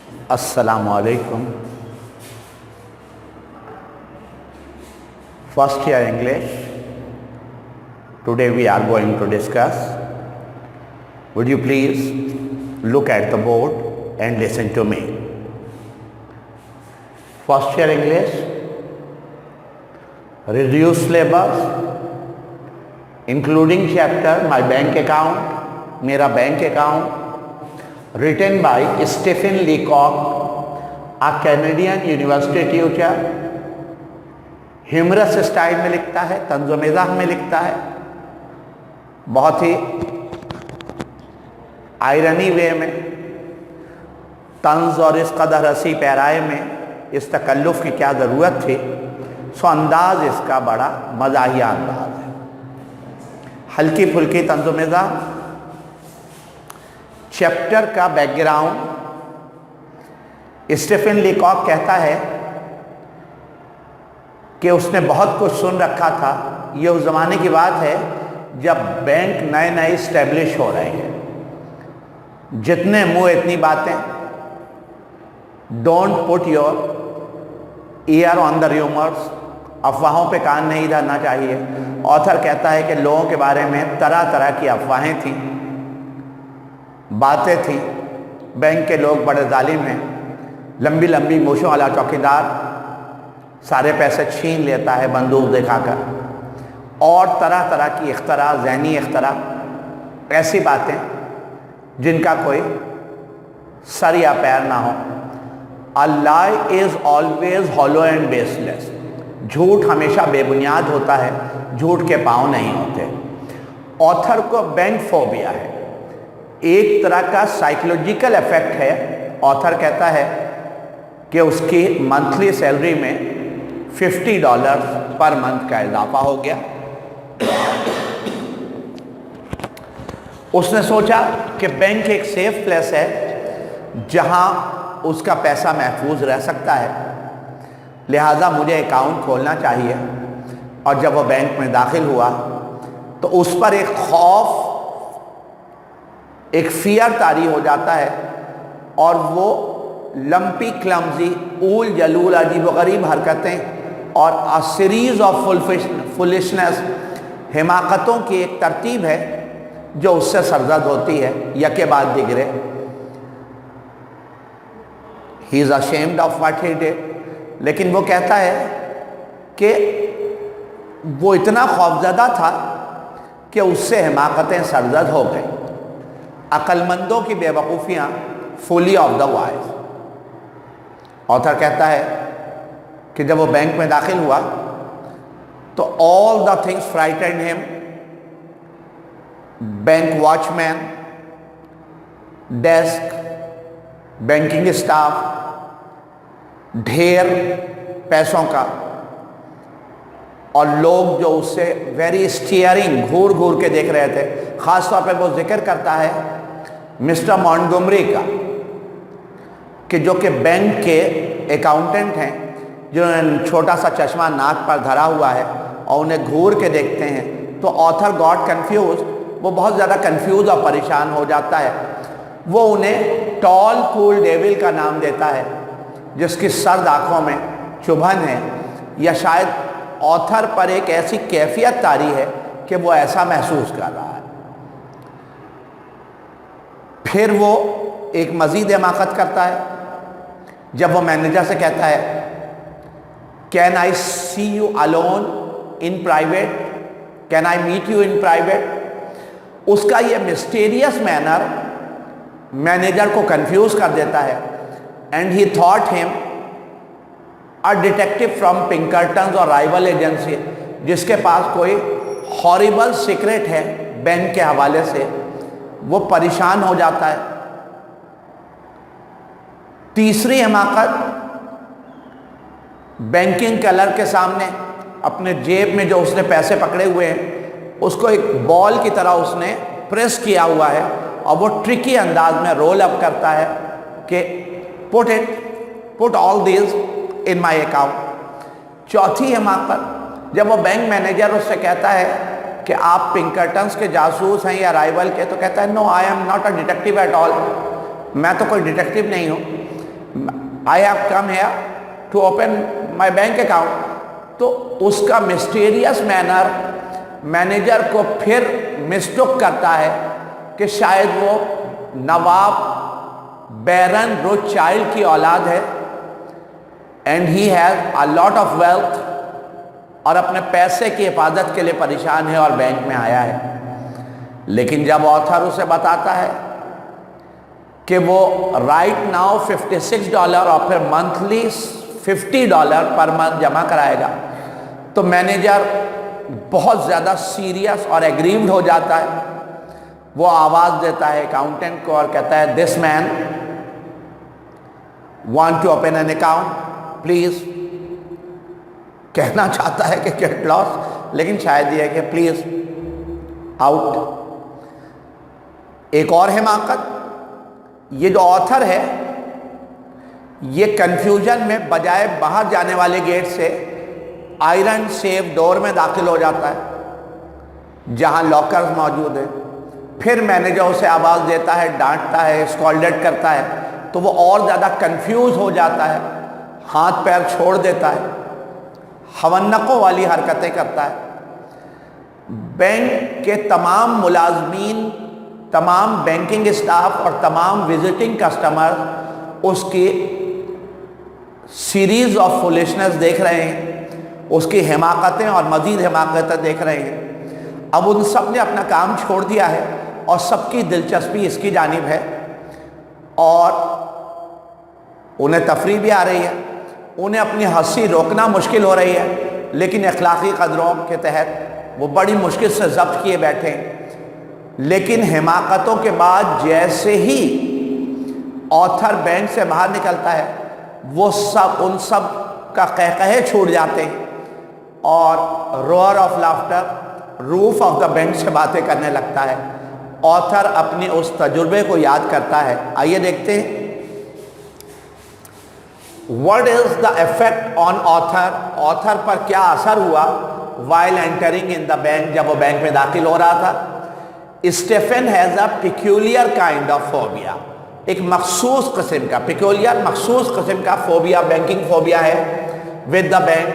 Assalamu alaikum. First year English. Today we are going to discuss. Would you please look at the board and listen to me? First year English. Reduce syllabus, including chapter My Bank Account, Mera Bank Account, written by Stephen Leacock, a Canadian university teacher. Humorous style में लिखता है, तंज़ो मिज़ाह में लिखता है, बहुत ही irony वे में, तंज़ और इस कदर हंसी पैराए में इस तकल्लुफ़ की क्या ज़रूरत थी। सो अंदाज़ इसका बड़ा मज़ाहिया अंदाज़ है, हल्की फुल्की तंज़ो मिज़ाह। चैप्टर का बैकग्राउंड, स्टीफन लीकॉक कहता है कि उसने बहुत कुछ सुन रखा था। ये उस ज़माने की बात है जब बैंक नए नए इस्टेब्लिश हो रहे हैं। जितने मुंह इतनी बातें। Don't put your year on the rumours, अफवाहों पे कान नहीं धरना चाहिए। ऑथर कहता है कि लोगों के बारे में तरह तरह की अफवाहें थीं, बातें थी। बैंक के लोग बड़े जालिम हैं, लंबी लंबी मूछों वाला चौकीदार सारे पैसे छीन लेता है बंदूक दिखाकर, और तरह तरह की इख्तरा, ज़हनी इख्तरा, ऐसी बातें जिनका कोई सर या पैर ना हो। A lie is always hollow and baseless, झूठ हमेशा बेबुनियाद होता है, झूठ के पाँव नहीं होते। ऑथर को बैंक फोबिया है, एक तरह का साइकोलॉजिकल इफेक्ट है। ऑथर कहता है कि उसकी मंथली सैलरी में $50 पर मंथ का इजाफा हो गया। उसने सोचा कि बैंक एक सेफ प्लेस है जहां उसका पैसा महफूज रह सकता है, लिहाजा मुझे अकाउंट खोलना चाहिए। और जब वो बैंक में दाखिल हुआ तो उस पर एक खौफ, एक फियर तारी हो जाता है, और वो लंपी, क्लमजी, ऊल जलूल, अजीब गरीब हरकतें और अ सीरीज ऑफ फुलिशनेस, हिमाकतों की एक तरतीब है जो उससे सरजद होती है यके बाद दिगरे। He is ashamed of what he did. लेकिन वो कहता है कि वो इतना खौफजदा था कि उससे हिमाकतें सरजद हो गई। अक्लमंदों की बेवकूफ़ियाँ, folly of the wise. Author कहता है कि जब वो बैंक में दाखिल हुआ तो all the things frightened him. Bank watchman, desk, banking staff, ढेर पैसों का, और लोग जो उससे वेरी स्टीयरिंग, घूर घूर के देख रहे थे। ख़ास तौर पे वो जिक्र करता है मिस्टर मॉन्टगोमरी का, कि जो कि बैंक के अकाउंटेंट हैं, जिन्होंने छोटा सा चश्मा नाक पर धरा हुआ है और उन्हें घूर के देखते हैं। तो ऑथर गॉट कंफ्यूज, वो बहुत ज़्यादा कंफ्यूज और परेशान हो जाता है। वो उन्हें टॉल कूल डेविल का नाम देता है, जिसकी सर्द आँखों में चुभन है, या शायद ऑथर पर एक ऐसी कैफियत तारी है कि वो ऐसा महसूस कर रहा है। फिर वो एक मज़ीद हमाकत करता है जब वो मैनेजर से कहता है, can I see you alone in private, can I meet you in private. उसका ये मिस्टीरियस मैनर मैनेजर को कंफ्यूज कर देता है। And he thought him a detective from Pinkertons और राइवल एजेंसी, जिसके पास कोई हॉरिबल सीक्रेट है बैंक के हवाले से। वो परेशान हो जाता है। तीसरी हमाकत, बैंकिंग क्लर्क के सामने अपने जेब में जो उसने पैसे पकड़े हुए हैं उसको एक बॉल की तरह उसने प्रेस किया हुआ है, और वो ट्रिकी अंदाज में रोल अप करता है कि put all these in my account. चौथी हमाकत, जब वो बैंक मैनेजर उससे कहता है कि आप पिंकर्टन्स के जासूस हैं या राइवल के, तो कहता है no I am not a detective at all, मैं तो कोई डिटेक्टिव नहीं हूँ। I have come here to open my bank account. तो उसका मिस्टीरियस मैनर मैनेजर को फिर मिस्टेक करता है कि शायद वो नवाब बैरन रोथशाइल्ड की औलाद है, and he has a lot of wealth, और अपने पैसे की हिफाजत के लिए परेशान है और बैंक में आया है। लेकिन जब ऑथर उसे बताता है कि वो राइट नाउ $56 और फिर मंथली $50 पर मंथ जमा कराएगा, तो मैनेजर बहुत ज़्यादा सीरियस और एग्रीव्ड हो जाता है। वो आवाज़ देता है अकाउंटेंट को और कहता है, this man want to open an account please. कहना चाहता है कि गेट लॉस, लेकिन शायद ये है कि प्लीज़ आउट। एक और हिमाकत, ये जो ऑथर है ये कंफ्यूजन में बजाय बाहर जाने वाले गेट से आयरन सेफ डोर में दाखिल हो जाता है जहां लॉकर्स मौजूद है। फिर मैनेजर उसे आवाज़ देता है, डांटता है, स्कॉल्डेड करता है, तो वो और ज़्यादा कंफ्यूज हो जाता है, हाथ पैर छोड़ देता है, हवन्नकों वाली हरकतें करता है। बैंक के तमाम मुलाजमीन, तमाम बैंकिंग स्टाफ और तमाम विजिटिंग कस्टमर उसकी सीरीज ऑफ फुलिशनेस देख रहे हैं, उसकी हिमाकतें और मज़ीद हिमाकतें देख रहे हैं। अब उन सब ने अपना काम छोड़ दिया है और सबकी दिलचस्पी इसकी जानिब है, और उन्हें तफरीह भी आ रही है, उन्हें अपनी हंसी रोकना मुश्किल हो रही है, लेकिन अखलाकी कदरों के तहत वो बड़ी मुश्किल से ज़ब्त किए बैठे हैं। लेकिन हिमाकतों के बाद जैसे ही ऑथर बैंक से बाहर निकलता है, वो सब उन सब का कहकहे छूट जाते हैं और row or of laughter roof of the bank से बातें करने लगता है। ऑथर अपने उस तजुर्बे को याद करता है। आइए देखते हैं what is the effect on author. Author पर क्या असर हुआ while entering in the bank, जब वो बैंक में दाखिल हो रहा था। Stephen has a peculiar kind of phobia, एक मखसूस किस्म का, पिक्यूलियर मखसूस किस्म का फोबिया, बैंकिंग फोबिया है with the bank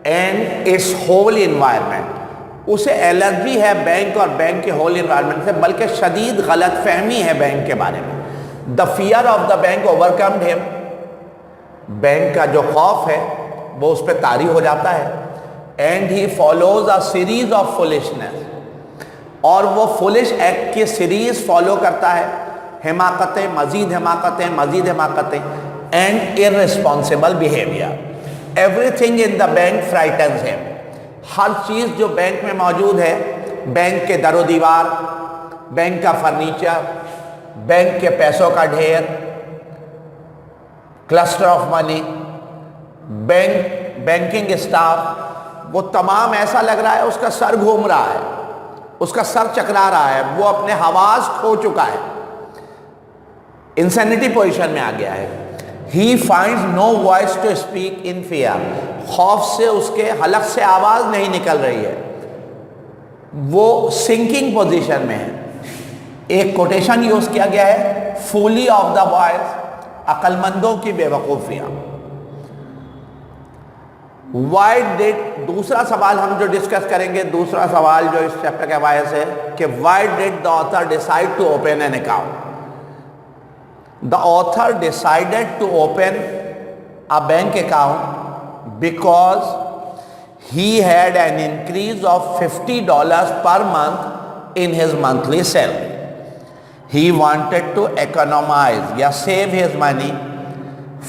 and its whole environment. उसे एलर्जी है बैंक और बैंक के होल इन्वायरमेंट से, बल्कि शदीद गलत फहमी है बैंक के बारे में। The fear of the bank overcomed him, bank का जो खौफ है वो उस पर तारी हो जाता है। And he follows a series of foolishness, और वो फुलिश एक्ट की सीरीज फॉलो करता है, हिमाकतें, मजीद हिमाकतें, मजीद हिमाकतें, and irresponsible behaviour. Everything in the bank frightens him, हर चीज़ जो बैंक में मौजूद है, बैंक के दरो दीवार, बैंक का फर्नीचर, बैंक के पैसों का ढेर, cluster of money, banking staff, वो तमाम ऐसा लग रहा है उसका सर घूम रहा है, उसका सर चकरा रहा है, वो अपने हवास खो चुका है, इंसैनिटी पोजीशन में आ गया है। He finds no voice to speak in fear, खौफ से उसके हलक से आवाज़ नहीं निकल रही है, वो सिंकिंग पोजीशन में है। एक कोटेशन यूज़ किया गया है, फूली ऑफ द वॉइस, अक्लमंदों की बेवकूफ़ियाँ। वाई डिड, दूसरा सवाल हम जो डिस्कस करेंगे, दूसरा सवाल जो इस चैप्टर के हवाले से, कि why did the author decide to open an account. The author decided to open a bank account because he had an increase of $50 per month in his monthly salary. He wanted to economize या save his money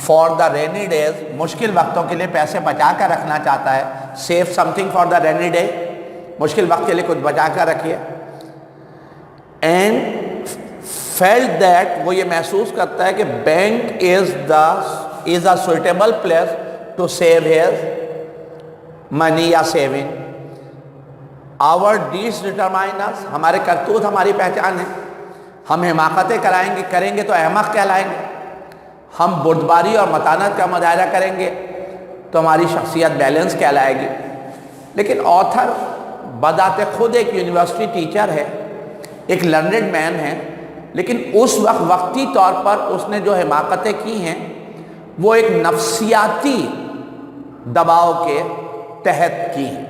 for the rainy days, मुश्किल वक्तों के लिए पैसे बचा कर रखना चाहता है। Save something for the rainy day, मुश्किल वक्त के लिए कुछ बचा कर रखिए। And felt that, वो ये महसूस करता है कि bank is a suitable place to save his money या saving. Our deeds determine us, हमारे करतूत हमारी पहचान है। हम हिमाकतें करेंगे तो अहमक कहलाएंगे, हम बुर्दबारी और मतानत का मुजाहरा करेंगे तो हमारी शख्सियत बैलेंस कहलाएगी। लेकिन ऑथर बदाते खुद एक यूनिवर्सिटी टीचर है, एक लर्नेड मैन है, लेकिन उस वक्ती तौर पर उसने जो हिमाकतें की हैं وہ ایک نفسیاتی دباؤ کے تحت کی ہیں۔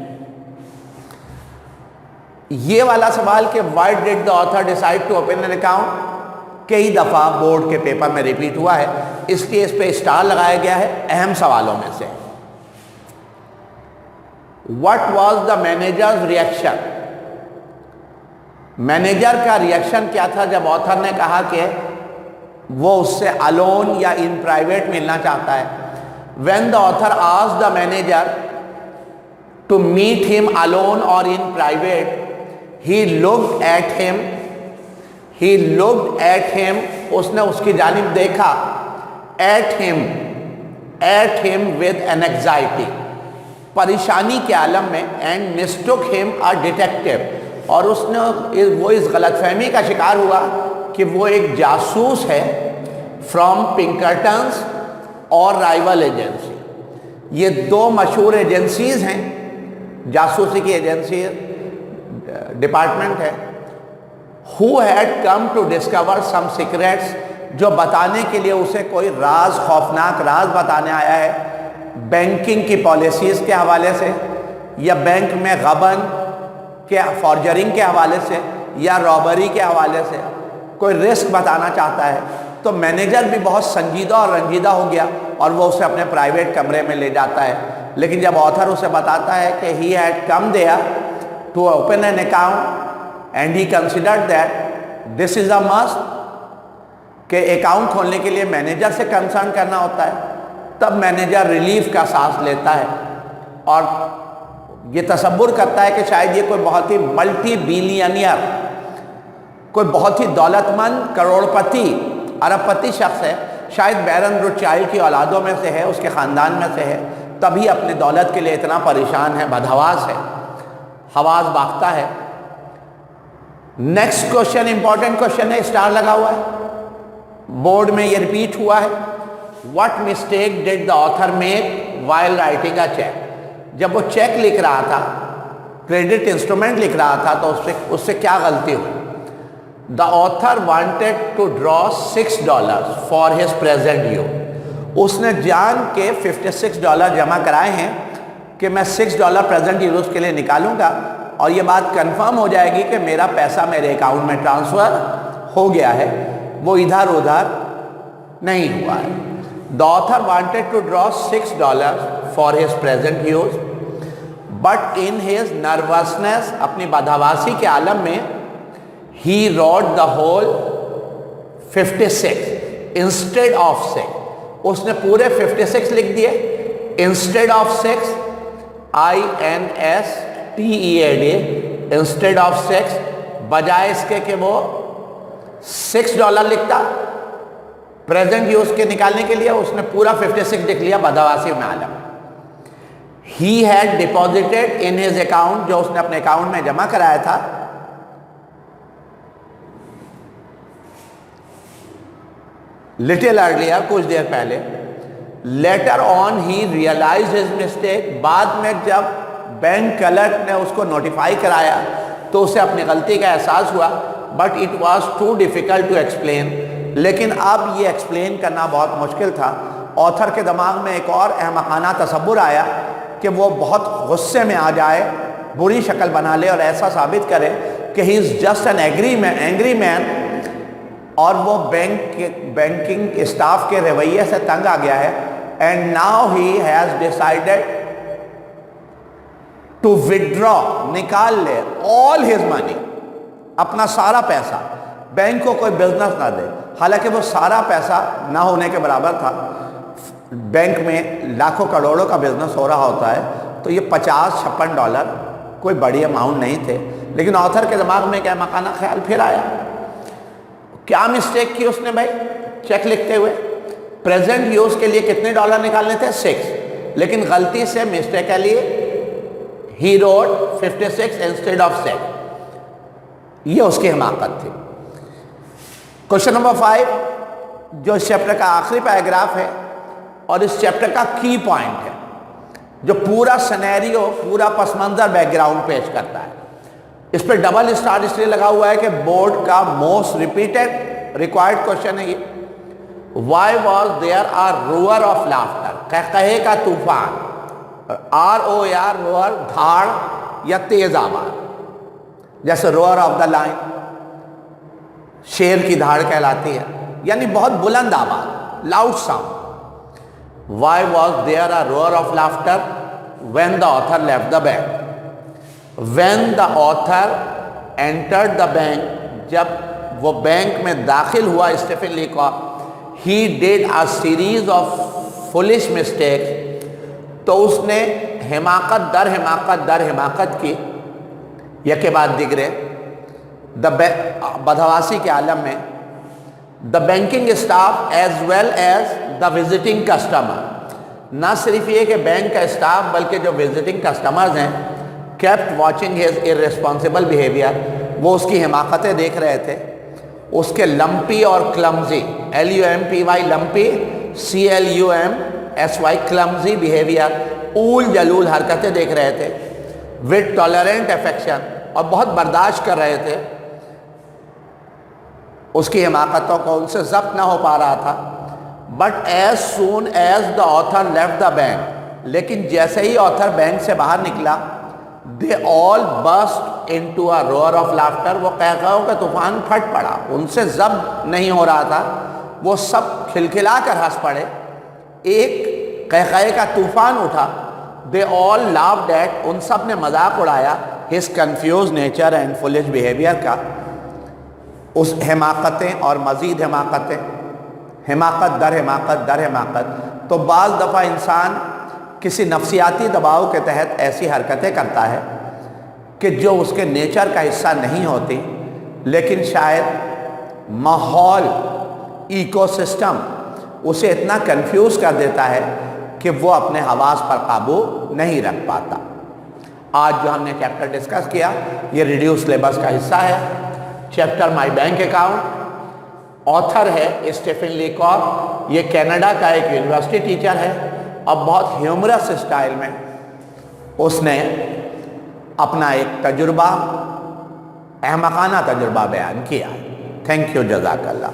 یہ والا سوال کہ why did the author decide to open an account کئی دفعہ بورڈ کے پیپر میں ریپیٹ ہوا ہے، اس لیے اس پہ اسٹار لگایا گیا ہے، اہم سوالوں میں سے۔ What was the manager's reaction؟ Manager کا ریئیکشن کیا تھا جب آتھر نے کہا کہ وہ اس سے alone یا in private ملنا چاہتا ہے؟ When the author asked the manager to meet him alone or in private, he looked at him, اس نے اس کی جانب دیکھا، at him with an anxiety، پریشانی کے عالم میں، and mistook him a detective، اور اس نے وہ اس غلط فہمی کا شکار ہوا کہ وہ ایک جاسوس ہے from Pinkertons اور رائیول ایجنسی۔ یہ دو مشہور ایجنسیز ہیں، جاسوسی کی ایجنسی ڈپارٹمنٹ ہے۔ who had come to discover some secrets، جو بتانے کے لیے اسے کوئی راز، خوفناک راز بتانے آیا ہے، بینکنگ کی پالیسیز کے حوالے سے، یا بینک میں غبن کے فارجرنگ کے حوالے سے، یا رابری کے حوالے سے کوئی رسک بتانا چاہتا ہے۔ تو مینیجر بھی بہت سنجیدہ اور رنجیدہ ہو گیا اور وہ اسے اپنے پرائیویٹ کمرے میں لے جاتا ہے۔ لیکن جب آتھر اسے بتاتا ہے کہ he had come there to open an account and he considered that this is a must، کہ اکاؤنٹ کھولنے کے لیے مینیجر سے کنسرن کرنا ہوتا ہے، تب مینیجر ریلیف کا سانس لیتا ہے اور یہ تصور کرتا ہے کہ شاید یہ کوئی بہت ہی ملٹی بیلینئر، کوئی بہت ہی دولت مند، کروڑ پتی، ارب پتی شخص ہے، شاید بیرن روتھشائلڈ کی اولادوں میں سے ہے، اس کے خاندان میں سے ہے، تبھی اپنی دولت کے لیے اتنا پریشان ہے، بدحواس ہے، حواس باختہ ہے۔ نیکسٹ کوشچن امپورٹنٹ کوشچن ہے، اسٹار لگا ہوا ہے، بورڈ میں یہ ریپیٹ ہوا ہے۔ What mistake did the author make while writing a check? جب وہ چیک لکھ رہا تھا، کریڈٹ انسٹرومنٹ لکھ رہا تھا، تو اس سے کیا غلطی ہوئی؟ The author wanted to draw $6 for his present use, اس نے جان کے $56 جمع کرائے ہیں کہ میں $6 پریزنٹ یوز کے لیے نکالوں گا، اور یہ بات کنفرم ہو جائے گی کہ میرا پیسہ میرے اکاؤنٹ میں ٹرانسفر ہو گیا ہے، وہ ادھر ادھر نہیں ہوا ہے۔ The author wanted to draw $6 for his present use, but in his nervousness، اپنی بدحواسی کے عالم میں، he wrote the whole 56 instead of 6، اس نے پورے 56 لکھ دیے instead of 6، instead of 6، بجائے اس کے کہ وہ $6 لکھتا پریزنٹ یوز کے نکالنے کے لیے، اس نے پورا 56 لکھ لیا بدحواسی میں عالم۔ He had deposited in his account، جو اس نے اپنے اکاؤنٹ میں جمع کرایا تھا، little earlier، کچھ دیر پہلے، later on he realized his mistake، بعد میں جب بینک کلرک نے اس کو نوٹیفائی کرایا تو اسے اپنی غلطی کا احساس ہوا، but it was too difficult to explain، لیکن اب یہ ایکسپلین کرنا بہت مشکل تھا۔ آتھر کے دماغ میں ایک اور احمقانہ تصور آیا کہ وہ بہت غصے میں آ جائے، بری شکل بنا لے اور ایسا ثابت کرے کہ he is just an angry man، اور وہ بینکنگ اسٹاف کے رویے سے تنگ آ گیا ہے، and now he has decided to withdraw، نکال لے all his money، اپنا سارا پیسہ، بینک کو کوئی بزنس نہ دے، حالانکہ وہ سارا پیسہ نہ ہونے کے برابر تھا۔ بینک میں لاکھوں کروڑوں کا بزنس ہو رہا ہوتا ہے، تو یہ $50-56 کوئی بڑی اماؤنٹ نہیں تھے، لیکن آتھر کے دماغ میں کیا مکانہ خیال پھر آیا، کیا مسٹیک کی اس نے بھائی چیک لکھتے ہوئے؟ پریزنٹ یوز کے لیے کتنے ڈالر نکالنے تھے؟ 6، لیکن غلطی سے مسٹیک کے لیے he wrote 56 instead of 6، یہ اس کی حماقت تھی۔ کوشچن نمبر 5، جو اس چیپٹر کا آخری پیراگراف ہے اور اس چیپٹر کا کی پوائنٹ ہے، جو پورا سینیریو، پورا پس منظر بیک گراؤنڈ پیش کرتا ہے۔ اس پہ ڈبل اسٹار اس لیے لگا ہوا ہے کہ بورڈ کا موسٹ ریپیٹڈ ریکوائرڈ کوشچن ہے یہ۔ Why was there a roar of laughter? कहकहे का तूफान, ROAR roar, धाड़ या तेज आवाज, जैसे roar of the lion, शेर की धाड़ कहलाती है, यानी बहुत बुलंद आवाज, loud sound. Why was there a roar of laughter when the author left the bank? When the author entered the bank, जब वो बैंक में दाखिल हुआ Stephen Leacock, he did a series of foolish mistakes, तो उसने हिमाकत दर हिमाकत की, यके बाद दिगरे बदहवासी के आलम में, the banking staff as well as the visiting customer, ना सिर्फ ये कि बैंक का स्टाफ बल्कि जो विजिटिंग कस्टमर्स हैं, kept watching his irresponsible behavior, वो उसकी हिमाकतें देख रहे थे, उसके लंपी और clumsy, LUMPY lumpy, CLUMSY clumsy behaviour, ऊल जलूल हरकतें देख रहे थे, विद टॉलरेंट अफेक्शन, और बहुत बर्दाश्त कर रहे थे उसकी हिमाकतों को, उनसे ज़ब्त ना हो पा रहा था. But as soon as the author left the bank, लेकिन जैसे ही ऑथर बैंक से बाहर निकला, they all burst into a roar of laughter, वो कहकहों का तूफान फट पड़ा, उनसे ज़ब्त नहीं हो रहा था, वो सब खिलखिला कर हंस पड़े, एक कहकहे का तूफान उठा. दे ऑल लाफ्ड एट, उन सब ने मजाक उड़ाया his confuse nature and foolish behaviour का, उस हिमाकतें और मज़ीद हिमाकतें, हिमाकत दर हिमाकत. तो बाज़ दफ़ा इंसान किसी नफ्सियाती दबाव के तहत ऐसी हरकतें करता है कि जो उसके नेचर का हिस्सा नहीं होती, लेकिन शायद माहौल, इकोसिस्टम उसे इतना कंफ्यूज कर देता है कि वो अपने हवास पर काबू नहीं रख पाता. आज जो हमने चैप्टर डिस्कस किया, ये रिड्यूस सिलेबस का हिस्सा है. चैप्टर माई बैंक अकाउंट, ऑथर है स्टीफन लीकॉक, ये कनाडा का एक यूनिवर्सिटी टीचर है, और बहुत ह्यूमरस स्टाइल में उसने अपना एक तजुर्बा, अहमकाना तजुर्बा बयान किया. थैंक यू, जज़ाकल्लाह.